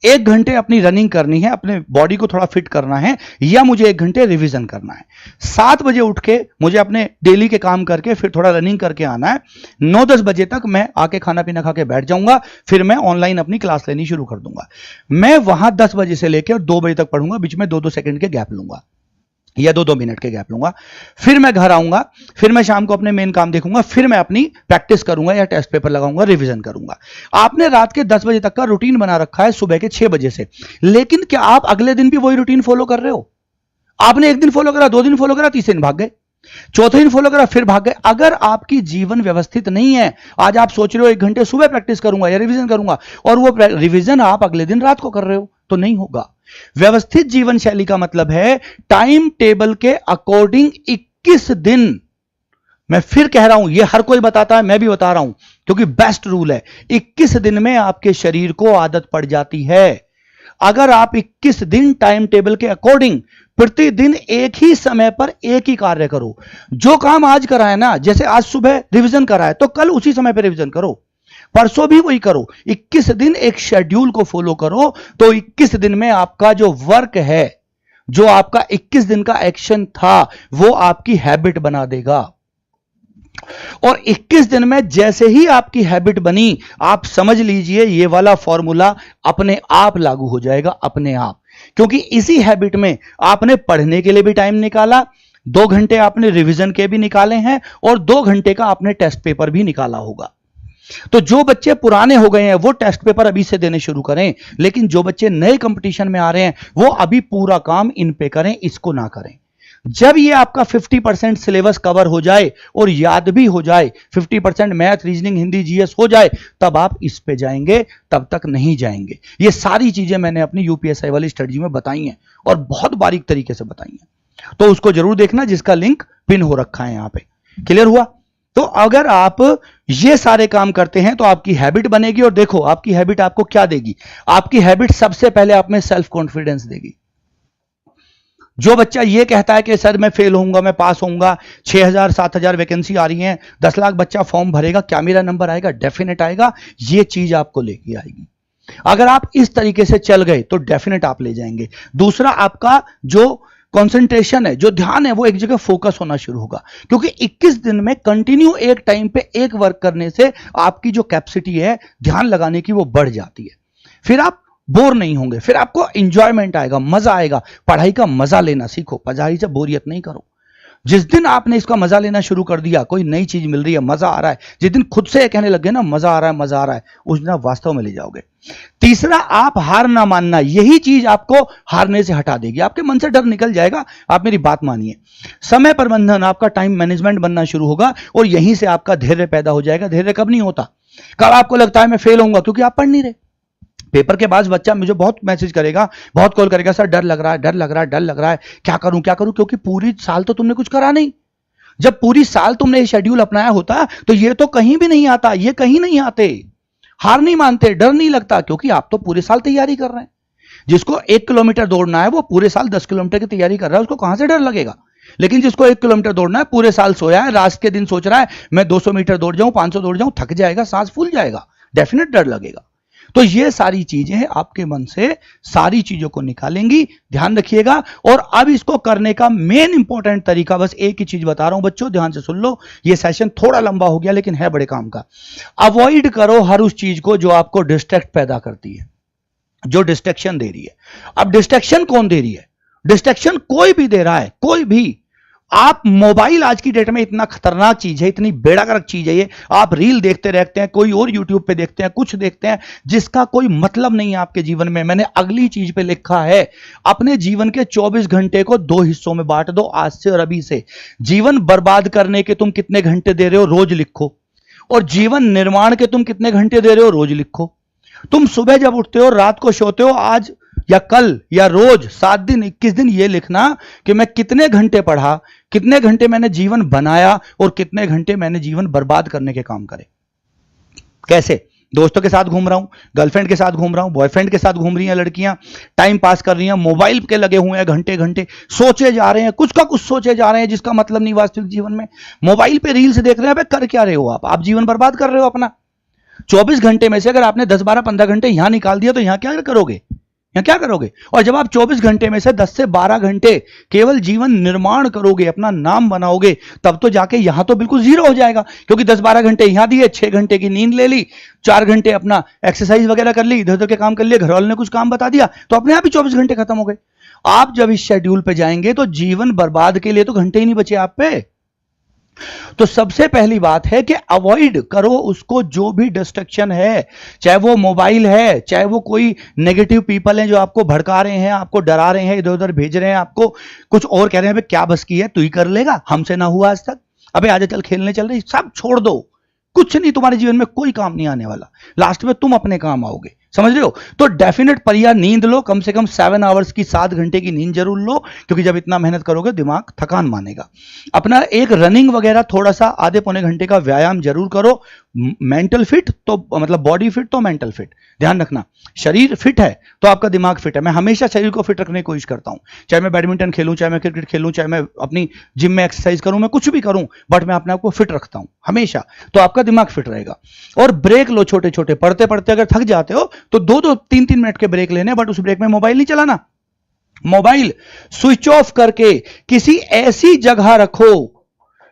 1 घंटे अपनी रनिंग करनी है, अपने बॉडी को थोड़ा फिट करना है, या मुझे 1 घंटे रिवीजन करना है। 7 बजे उठ के मुझे अपने डेली के काम करके फिर थोड़ा रनिंग करके आना है। 9-10 बजे तक मैं आके खाना पीना खा के बैठ जाऊंगा, फिर मैं ऑनलाइन अपनी क्लास लेनी शुरू कर दूंगा। मैं वहां 10 बजे से लेकर 2 बजे तक पढ़ूंगा, बीच में 2-2 सेकंड के गैप लूंगा या 2-2 मिनट के गैप लूंगा। फिर मैं घर आऊंगा, फिर मैं शाम को अपने मेन काम देखूंगा, फिर मैं अपनी प्रैक्टिस करूंगा या टेस्ट पेपर लगाऊंगा, रिवीजन करूंगा। आपने रात के 10 बजे तक का रूटीन बना रखा है सुबह के 6 बजे से, लेकिन क्या आप अगले दिन भी वही रूटीन फॉलो कर रहे हो? आपने 1 दिन फॉलो करा, 2 दिन फॉलो करा, तीसरे दिन भाग गए, चौथे दिन फॉलो करा, फिर भाग गए। अगर आपकी जीवन व्यवस्थित नहीं है, आज आप सोच रहे हो 1 घंटे सुबह प्रैक्टिस करूंगा या रिवीजन करूंगा, और वो रिवीजन आप अगले दिन रात को कर रहे हो, तो नहीं होगा। व्यवस्थित जीवन शैली का मतलब है टाइम टेबल के अकॉर्डिंग 21 दिन। मैं फिर कह रहा हूं, यह हर कोई बताता है, मैं भी बता रहा हूं, क्योंकि बेस्ट रूल है। 21 दिन में आपके शरीर को आदत पड़ जाती है। अगर आप 21 दिन टाइम टेबल के अकॉर्डिंग प्रतिदिन एक ही समय पर एक ही कार्य करो, जो काम आज करा है ना, जैसे आज सुबह रिवीजन करा है तो कल उसी समय पर रिवीजन करो, परसों भी वही करो। 21 दिन एक शेड्यूल को फॉलो करो, तो 21 दिन में आपका जो वर्क है, जो आपका 21 दिन का एक्शन था, वो आपकी हैबिट बना देगा। और 21 दिन में जैसे ही आपकी हैबिट बनी, आप समझ लीजिए ये वाला फॉर्मूला अपने आप लागू हो जाएगा, अपने आप। क्योंकि इसी हैबिट में आपने पढ़ने के लिए भी टाइम निकाला, 2 घंटे आपने रिवीजन के भी निकाले हैं, और 2 घंटे का आपने टेस्ट पेपर भी निकाला होगा। तो जो बच्चे पुराने हो गए हैं वो टेस्ट पेपर अभी से देने शुरू करें, लेकिन जो बच्चे नए कंपटीशन में आ रहे हैं वो अभी पूरा काम इन पे करें, इसको ना करें। जब ये आपका 50% सिलेबस कवर हो जाए और याद भी हो जाए, 50% मैथ, रीजनिंग, हिंदी, जीएस हो जाए, तब आप इस पे जाएंगे, तब तक नहीं जाएंगे। ये सारी चीजें मैंने अपनी यूपीएसआई वाली स्ट्रेटजी में बताई हैं, और बहुत बारीक तरीके से बताई हैं, तो उसको जरूर देखना, जिसका लिंक पिन हो रखा है यहां पे। क्लियर हुआ? तो अगर आप ये सारे काम करते हैं तो आपकी हैबिट बनेगी, और देखो आपकी हैबिट आपको क्या देगी। आपकी हैबिट सबसे पहले आप में सेल्फ कॉन्फिडेंस देगी। जो बच्चा ये कहता है कि सर मैं फेल होऊंगा, मैं पास होऊंगा, 6000 7000 वैकेंसी आ रही हैं, 10 लाख बच्चा फॉर्म भरेगा, क्या मेरा नंबर आएगा? डेफिनेट आएगा। ये चीज आपको लेके आएगी। अगर आप इस तरीके से चल गए तो डेफिनेट आप ले जाएंगे। दूसरा, आपका जो कंसंट्रेशन है, जो ध्यान है, वो एक जगह फोकस होना शुरू होगा, क्योंकि 21 दिन में कंटिन्यू एक टाइम पे एक वर्क करने से आपकी जो कैपेसिटी है ध्यान लगाने की, वो बढ़ जाती है। फिर आप बोर नहीं होंगे, फिर आपको इंजॉयमेंट आएगा, मजा आएगा। पढ़ाई का मजा लेना सीखो, पढ़ाई से बोरियत नहीं करो। जिस दिन आपने इसका मजा लेना शुरू कर दिया, कोई नई चीज मिल रही है, मजा आ रहा है, जिस दिन खुद से कहने लगे ना मजा आ रहा है, मजा आ रहा है, उस दिन आप वास्तव में ले जाओगे। तीसरा, आप हार ना मानना, यही चीज आपको हारने से हटा देगी। आपके मन से डर निकल जाएगा। आप मेरी बात मानिए, समय प्रबंधन, आपका टाइम मैनेजमेंट बनना शुरू होगा और यहीं से आपका धैर्य पैदा हो जाएगा। धैर्य कब नहीं होता? कब आपको लगता है मैं फेल होऊंगा, क्योंकि आप पढ़ नहीं रहे। पेपर के बाद बच्चा मुझे बहुत मैसेज करेगा, बहुत कॉल करेगा, सर डर लग रहा है, डर लग रहा है, डर लग रहा है, क्या करूं क्या करूं, क्योंकि पूरी साल तो तुमने कुछ करा नहीं। जब पूरी साल तुमने शेड्यूल अपनाया होता तो ये तो कहीं भी नहीं आता, ये कहीं नहीं आते। हार नहीं मानते, डर नहीं लगता, क्योंकि आप तो पूरे साल तैयारी कर रहे हैं। जिसको 1 किलोमीटर दौड़ना है वो पूरे साल 10 किलोमीटर की तैयारी कर रहा है, उसको कहां से डर लगेगा? लेकिन जिसको 1 किलोमीटर दौड़ना है, पूरे साल सोया है, रात के दिन सोच रहा है मैं 200 मीटर दौड़ जाऊं, 500 दौड़ जाऊं, थक जाएगा, सांस फूल जाएगा, डेफिनेट डर लगेगा। तो ये सारी चीजें आपके मन से सारी चीजों को निकालेंगी, ध्यान रखिएगा। और अब इसको करने का मेन इंपॉर्टेंट तरीका, बस एक ही चीज बता रहा हूं बच्चों, ध्यान से सुन लो। ये सेशन थोड़ा लंबा हो गया लेकिन है बड़े काम का। अवॉइड करो हर उस चीज को जो आपको डिस्ट्रैक्ट पैदा करती है, जो डिस्ट्रैक्शन दे रही है। अब डिस्ट्रैक्शन कौन दे रही है? डिस्ट्रैक्शन कोई भी दे रहा है, कोई भी। आप मोबाइल आज की डेट में इतना खतरनाक चीज है, इतनी बेड़ागर्क चीज है ये। आप रील देखते रहते हैं, कोई और यूट्यूब पे देखते हैं, कुछ देखते हैं जिसका कोई मतलब नहीं है आपके जीवन में। मैंने अगली चीज पे लिखा है, अपने जीवन के 24 घंटे को 2 हिस्सों में बांट दो, आज से और अभी से। जीवन बर्बाद करने के तुम कितने घंटे दे रहे हो, रोज लिखो। और जीवन निर्माण के तुम कितने घंटे दे रहे हो, रोज लिखो। तुम सुबह जब उठते हो, रात को सोते हो, आज या कल या रोज 7 दिन 21 दिन ये लिखना कि मैं कितने घंटे पढ़ा, कितने घंटे मैंने जीवन बनाया और कितने घंटे मैंने जीवन बर्बाद करने के काम करे। कैसे? दोस्तों के साथ घूम रहा हूं, गर्लफ्रेंड के साथ घूम रहा हूं, बॉयफ्रेंड के साथ घूम रही हैं लड़कियां, टाइम पास कर रही हैं, मोबाइल के लगे हुए हैं घंटे घंटे, सोचे जा रहे हैं, कुछ का कुछ सोचे जा रहे हैं जिसका मतलब नहीं वास्तविक जीवन में। मोबाइल पे रील्स देख रहे हैं, कर क्या रहे हो आप जीवन बर्बाद कर रहे हो अपना। 24 घंटे में से अगर आपने 10 12 15 घंटे यहां निकाल दिया तो यहां क्या करोगे, यहां क्या करोगे? और जब आप 24 घंटे में से 10 से 12 घंटे केवल जीवन निर्माण करोगे, अपना नाम बनाओगे, तब तो जाके यहां तो बिल्कुल जीरो हो जाएगा। क्योंकि 10 12 घंटे यहां दिए, 6 घंटे की नींद ले ली, 4 घंटे अपना एक्सरसाइज वगैरह कर ली, इधर उधर के काम कर लिए, घर वालों ने कुछ काम बता दिया, तो अपने आप ही 24 घंटे खत्म हो गए। आप जब इस शेड्यूल पे जाएंगे तो जीवन बर्बाद के लिए तो घंटे ही नहीं बचे आप पे। तो सबसे पहली बात है कि अवॉइड करो उसको, जो भी डिस्ट्रैक्शन है, चाहे वो मोबाइल है, चाहे वो कोई नेगेटिव पीपल हैं जो आपको भड़का रहे हैं, आपको डरा रहे हैं, इधर उधर भेज रहे हैं, आपको कुछ और कह रहे हैं क्या बस की है, तू ही कर लेगा, हमसे ना हुआ आज तक, अबे आजा चल खेलने चल रही, सब छोड़ दो। कुछ नहीं, तुम्हारे जीवन में कोई काम नहीं आने वाला, लास्ट में तुम अपने काम आओगे, समझ रहे हो? तो डेफिनेट परिया नींद लो, कम से कम 7 आवर्स की, 7 घंटे की नींद जरूर लो, क्योंकि जब इतना मेहनत करोगे दिमाग थकान मानेगा। अपना एक रनिंग वगैरह थोड़ा सा आधे पौने घंटे का व्यायाम जरूर करो। मेंटल फिट तो मतलब बॉडी फिट तो मेंटल फिट, ध्यान रखना। शरीर फिट है तो आपका दिमाग फिट है। मैं हमेशा शरीर को फिट रखने की कोशिश करता हूं, चाहे मैं बैडमिंटन खेलूं, चाहे मैं क्रिकेट खेलूं, चाहे मैं अपनी जिम में एक्सरसाइज करूं, मैं कुछ भी करूं, बट मैं अपने आप को फिट रखता हूं हमेशा, तो आपका दिमाग फिट रहेगा। और ब्रेक लो छोटे छोटे, पढ़ते पढ़ते अगर थक जाते हो तो 2-2 3-3 मिनट के ब्रेक लेने, बट उस ब्रेक में मोबाइल नहीं चलाना। मोबाइल स्विच ऑफ करके किसी ऐसी जगह रखो,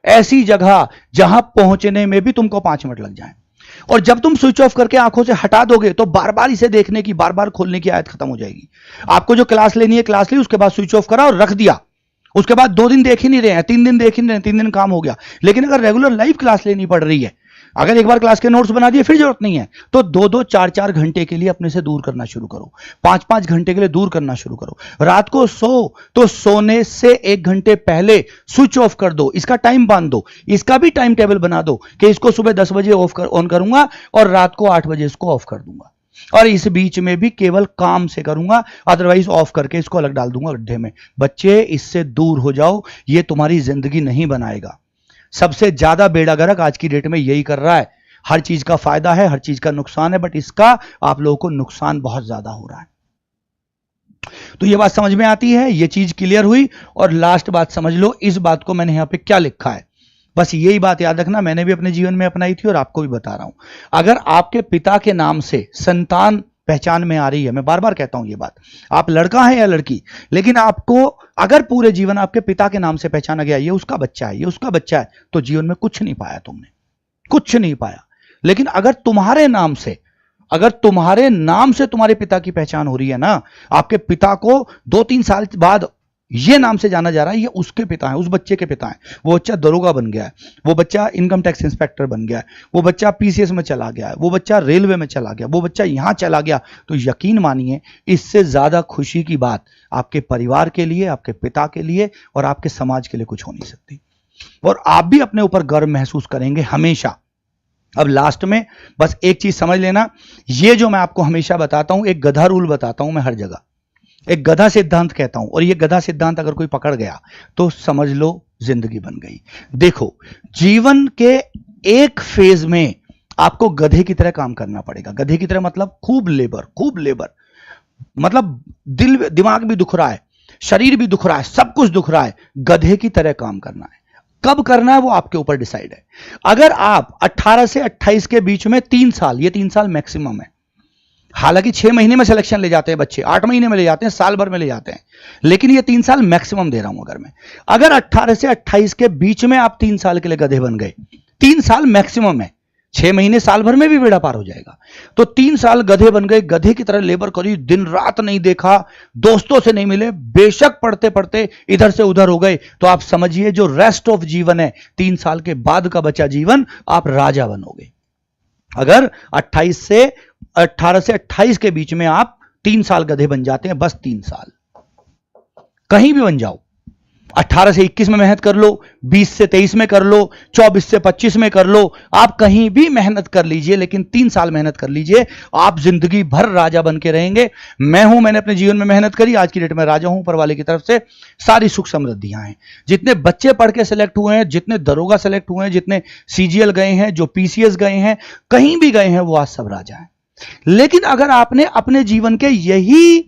ऐसी जगह जहां पहुंचने में भी तुमको 5 मिनट लग जाए। और जब तुम स्विच ऑफ करके आंखों से हटा दोगे तो बार बार इसे देखने की, बार बार खोलने की आदत खत्म हो जाएगी। आपको जो क्लास लेनी है क्लास ली, उसके बाद स्विच ऑफ करा और रख दिया, उसके बाद 2 दिन देख ही नहीं रहे हैं, 3 दिन देख ही नहीं रहे हैं, 3 दिन काम हो गया। लेकिन अगर रेगुलर लाइव क्लास लेनी पड़ रही है, अगर एक बार क्लास के नोट्स बना दिए फिर जरूरत नहीं है, तो 2-2 4-4 घंटे के लिए अपने से दूर करना शुरू करो, 5-5 घंटे के लिए दूर करना शुरू करो। रात को सो तो सोने से 1 घंटे पहले स्विच ऑफ कर दो, इसका टाइम बांध दो, इसका भी टाइम टेबल बना दो कि इसको सुबह 10 बजे ऑन करूंगा और रात को 8 बजे इसको ऑफ कर दूंगा, और इस बीच में भी केवल काम से करूंगा, अदरवाइज ऑफ करके इसको अलग डाल दूंगा गड्ढे में। बच्चे इससे दूर हो जाओ, ये तुम्हारी जिंदगी नहीं बनाएगा। सबसे ज्यादा बेड़ागर्क आज की डेट में यही कर रहा है। हर चीज का फायदा है, हर चीज का नुकसान है, बट इसका आप लोगों को नुकसान बहुत ज्यादा हो रहा है। तो ये बात समझ में आती है, ये चीज क्लियर हुई। और लास्ट बात समझ लो, इस बात को मैंने यहां पे क्या लिखा है, बस यही बात याद रखना, मैंने भी अपने जीवन में अपनाई थी और आपको भी बता रहा हूं। अगर आपके पिता के नाम से संतान पहचान में आ रही है, मैं बार बार कहता हूं ये बात, आप लड़का है या लड़की, लेकिन आपको अगर पूरे जीवन आपके पिता के नाम से पहचाना गया, ये उसका बच्चा है, ये उसका बच्चा है, तो जीवन में कुछ नहीं पाया तुमने, कुछ नहीं पाया। लेकिन अगर तुम्हारे नाम से, अगर तुम्हारे नाम से तुम्हारे पिता की पहचान हो रही है ना, आपके पिता को 2-3 साल बाद ये नाम से जाना जा रहा है, ये उसके पिता हैं, उस बच्चे के पिता हैं। वो बच्चा दरोगा बन गया है, वो बच्चा इनकम टैक्स इंस्पेक्टर बन गया है, वो बच्चा पीसीएस में चला गया है, वो बच्चा रेलवे में चला गया, वो बच्चा यहां चला गया। तो यकीन मानिए इससे ज्यादा खुशी की बात आपके परिवार के लिए, आपके पिता के लिए और आपके समाज के लिए कुछ हो नहीं सकती। और आप भी अपने ऊपर गर्व महसूस करेंगे हमेशा। अब लास्ट में बस एक चीज समझ लेना, ये जो मैं आपको हमेशा बताता हूं, एक गधा रूल बताता हूं मैं हर जगह, एक गधा सिद्धांत कहता हूं, और ये गधा सिद्धांत अगर कोई पकड़ गया तो समझ लो जिंदगी बन गई। देखो, जीवन के एक फेज में आपको गधे की तरह काम करना पड़ेगा। गधे की तरह मतलब खूब लेबर, मतलब दिमाग भी दुख रहा है, शरीर भी दुख रहा है, सब कुछ दुख रहा है, गधे की तरह काम करना है। कब करना है वो आपके ऊपर डिसाइड है। अगर आप 18 से 28 के बीच में 3 साल, ये 3 साल मैक्सिमम है, हालांकि 6 महीने में सिलेक्शन ले जाते हैं बच्चे, 8 महीने में ले जाते हैं, साल भर में ले जाते हैं, लेकिन ये 3 साल मैक्सिमम दे रहा हूं। अगर 18 से 28 के बीच में आप 3 साल के लिए गधे बन गए, 3 साल मैक्सिमम है, 6 महीने साल भर में भी बेड़ा पार हो जाएगा। तो 3 साल गधे बन गए, गधे की तरह लेबर करी, दिन रात नहीं देखा, दोस्तों से नहीं मिले, बेशक पढ़ते पढ़ते इधर से उधर हो गए, तो आप समझिए जो रेस्ट ऑफ जीवन है, 3 साल के बाद का बचा जीवन, आप राजा बनोगे। अगर 18 से 28 के बीच में आप 3 साल गधे बन जाते हैं, बस 3 साल, कहीं भी बन जाओ। 18 से 21 में मेहनत कर लो, 20 से 23 में कर लो, 24 से 25 में कर लो, आप कहीं भी मेहनत कर लीजिए, लेकिन 3 साल मेहनत कर लीजिए, आप जिंदगी भर राजा बन के रहेंगे। मैंने अपने जीवन में मेहनत करी, आज की डेट में राजा हूं ऊपर वाले की तरफ से, सारी सुख समृद्धियां हैं। जितने बच्चे पढ़ के सिलेक्ट हुए हैं, जितने दरोगा सिलेक्ट हुए हैं, जितने सीजीएल गए हैं, जो पीसीएस गए हैं, कहीं भी गए हैं, वो आज सब राजा हैं। लेकिन अगर आपने अपने जीवन के यही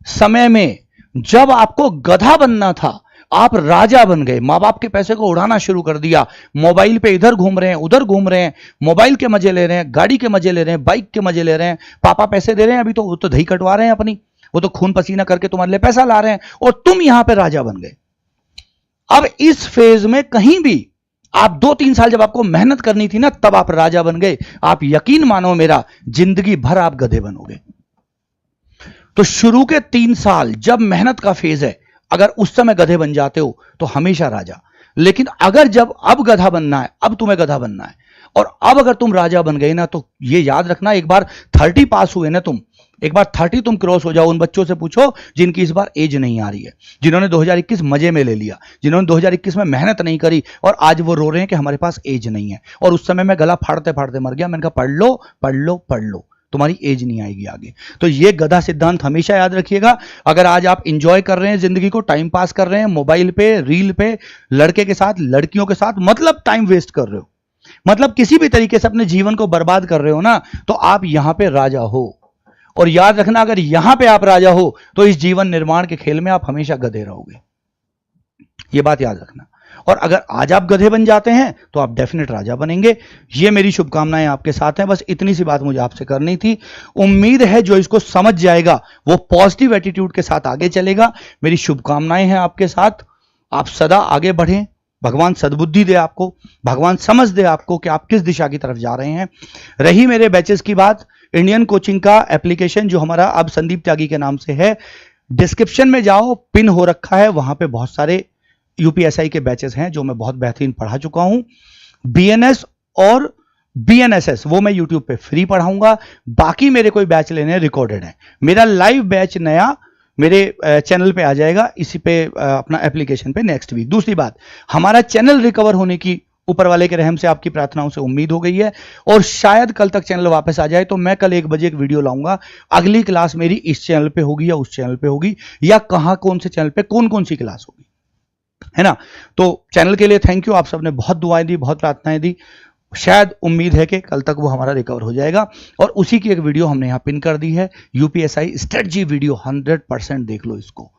समय में, जब आपको गधा बनना था, आप राजा बन गए, मां बाप के पैसे को उड़ाना शुरू कर दिया, मोबाइल पे इधर घूम रहे हैं, उधर घूम रहे हैं, मोबाइल के मजे ले रहे हैं, गाड़ी के मजे ले रहे हैं, बाइक के मजे ले रहे हैं, पापा पैसे दे रहे हैं, अभी तो वो तो दही कटवा रहे हैं अपनी, वो तो खून पसीना करके तुम्हारे लिए पैसा ला रहे हैं, और तुम यहां पे राजा बन गए। अब इस फेज में कहीं भी आप 2-3 साल जब आपको मेहनत करनी थी ना, तब आप राजा बन गए। आप यकीन मानो मेरा, जिंदगी भर आप गधे बनोगे। तो शुरू के 3 साल जब मेहनत का फेज है, अगर उस समय गधे बन जाते हो तो हमेशा राजा। लेकिन अगर जब अब गधा बनना है, अब तुम्हें गधा बनना है, और अब अगर तुम राजा बन गए ना, तो ये याद रखना, एक बार 30 पास हुए ना तुम, एक बार 30 तुम क्रॉस हो जाओ, उन बच्चों से पूछो जिनकी इस बार एज नहीं आ रही है, जिन्होंने 2021 मजे में ले लिया, जिन्होंने 2021 में मेहनत नहीं करी, और आज वो रो रहे हैं कि हमारे पास एज नहीं है। और उस समय मैं गला फाड़ते फाड़ते मर गया, मैंने कहा पढ़ लो पढ़ लो पढ़ लो, तुम्हारी एज नहीं आएगी आगे। तो ये गधा सिद्धांत हमेशा याद रखिएगा। अगर आज आप इंजॉय कर रहे हैं जिंदगी को, टाइम पास कर रहे हैं मोबाइल पे, रील पे, लड़के के साथ, लड़कियों के साथ, मतलब टाइम वेस्ट कर रहे हो, मतलब किसी भी तरीके से अपने जीवन को बर्बाद कर रहे हो ना, तो आप यहां पे राजा हो। और याद रखना, अगर यहां पे आप राजा हो तो इस जीवन निर्माण के खेल में आप हमेशा गधे रहोगे, ये बात याद रखना। और अगर आज आप गधे बन जाते हैं तो आप डेफिनेट राजा बनेंगे। ये मेरी शुभकामनाएं आपके साथ हैं। बस इतनी सी बात मुझे आपसे करनी थी। उम्मीद है जो इसको समझ जाएगा वो पॉजिटिव एटीट्यूड के साथ आगे चलेगा। मेरी शुभकामनाएं हैं आपके साथ। आप सदा आगे बढ़ें, भगवान सद्बुद्धि दे आपको, भगवान समझ दे आपको कि आप किस दिशा की तरफ जा रहे हैं। रही मेरे बैचेस की बात, इंडियन कोचिंग का एप्लीकेशन जो हमारा अब संदीप त्यागी के नाम से है, डिस्क्रिप्शन में जाओ, पिन हो रखा है, वहां पे बहुत सारे यूपीएसआई के बैचेस हैं जो मैं बहुत बेहतरीन पढ़ा चुका हूं। बीएनएस और बीएनएसएस वो मैं यूट्यूब पे फ्री पढ़ाऊंगा। बाकी मेरे कोई बैच लेने रिकॉर्डेड है। मेरा लाइव बैच नया मेरे चैनल पे आ जाएगा, इसी पे अपना एप्लीकेशन पे नेक्स्ट वीक। दूसरी बात, हमारा चैनल रिकवर होने की ऊपर वाले के रहम से, आपकी प्रार्थनाओं से उम्मीद हो गई है, और शायद कल तक चैनल वापस आ जाए तो मैं कल 1 बजे एक वीडियो लाऊंगा। अगली क्लास मेरी इस चैनल पे होगी या उस चैनल पे होगी, या कहां कौन से चैनल पे कौन कौन सी क्लास होगी, है ना। तो चैनल के लिए थैंक यू। आप सबने बहुत दुआएं दी, बहुत प्रार्थनाएं दी। शायद उम्मीद है कि कल तक वो हमारा रिकवर हो जाएगा। और उसी की एक वीडियो हमने यहां पिन कर दी है, यूपीएसआई स्ट्रेटजी वीडियो, 100% देख लो इसको।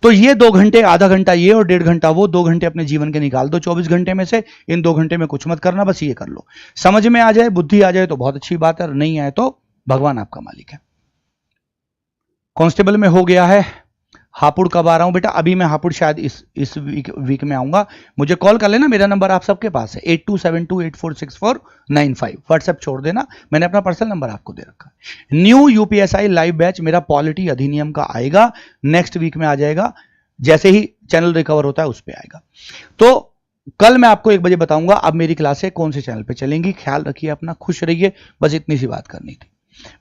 तो ये 2 घंटे, आधा घंटा ये और 1.5 घंटा वो, 2 घंटे अपने जीवन के निकाल दो 24 घंटे में से। इन 2 घंटे में कुछ मत करना, बस ये कर लो। समझ में आ जाए, बुद्धि आ जाए तो बहुत अच्छी बात है, और नहीं आए तो भगवान आपका मालिक है। कांस्टेबल में हो गया है। हापुड़ कब आ रहा हूं बेटा? अभी मैं हापुड़ शायद इस वीक में आऊंगा। मुझे कॉल कर लेना, मेरा नंबर आप सबके पास है 8272846495। व्हाट्सएप छोड़ देना, मैंने अपना पर्सनल नंबर आपको दे रखा है। न्यू यूपीएसआई लाइव बैच मेरा पॉलिटी अधिनियम का आएगा, नेक्स्ट वीक में आ जाएगा। जैसे ही चैनल रिकवर होता है उस पर आएगा। तो कल मैं आपको 1 बजे बताऊंगा अब मेरी क्लासें कौन से चैनल पे चलेंगी। ख्याल रखिए अपना, खुश रहिए, बस इतनी सी बात करनी थी।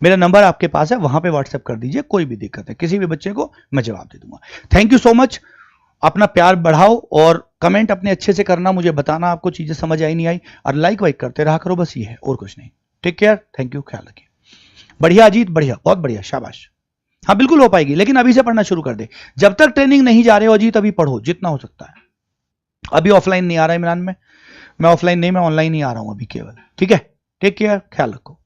मेरा नंबर आपके पास है, वहां पे व्हाट्सएप कर दीजिए, कोई भी दिक्कत है किसी भी बच्चे को मैं जवाब दे दूंगा। Thank you so much. अपना प्यार बढ़ाओ और कमेंट अपने अच्छे से करना, मुझे बताना आपको चीजें समझ आई नहीं आई, और लाइक वाइक करते रहा करो, बस ये है और कुछ नहीं। टेक केयर, थैंक यू, ख्याल रखिए। बढ़िया अजीत, बढ़िया, बहुत बढ़िया, शाबाश। हाँ बिल्कुल हो पाएगी, लेकिन अभी से पढ़ना शुरू कर दे। जब तक ट्रेनिंग नहीं जा रहे हो अजीत, अभी पढ़ो जितना हो सकता है। अभी ऑफलाइन नहीं आ रहा है इमरान में, मैं ऑफलाइन नहीं, मैं ऑनलाइन ही आ रहा हूं अभी केवल। ठीक है, टेक केयर, ख्याल रखो।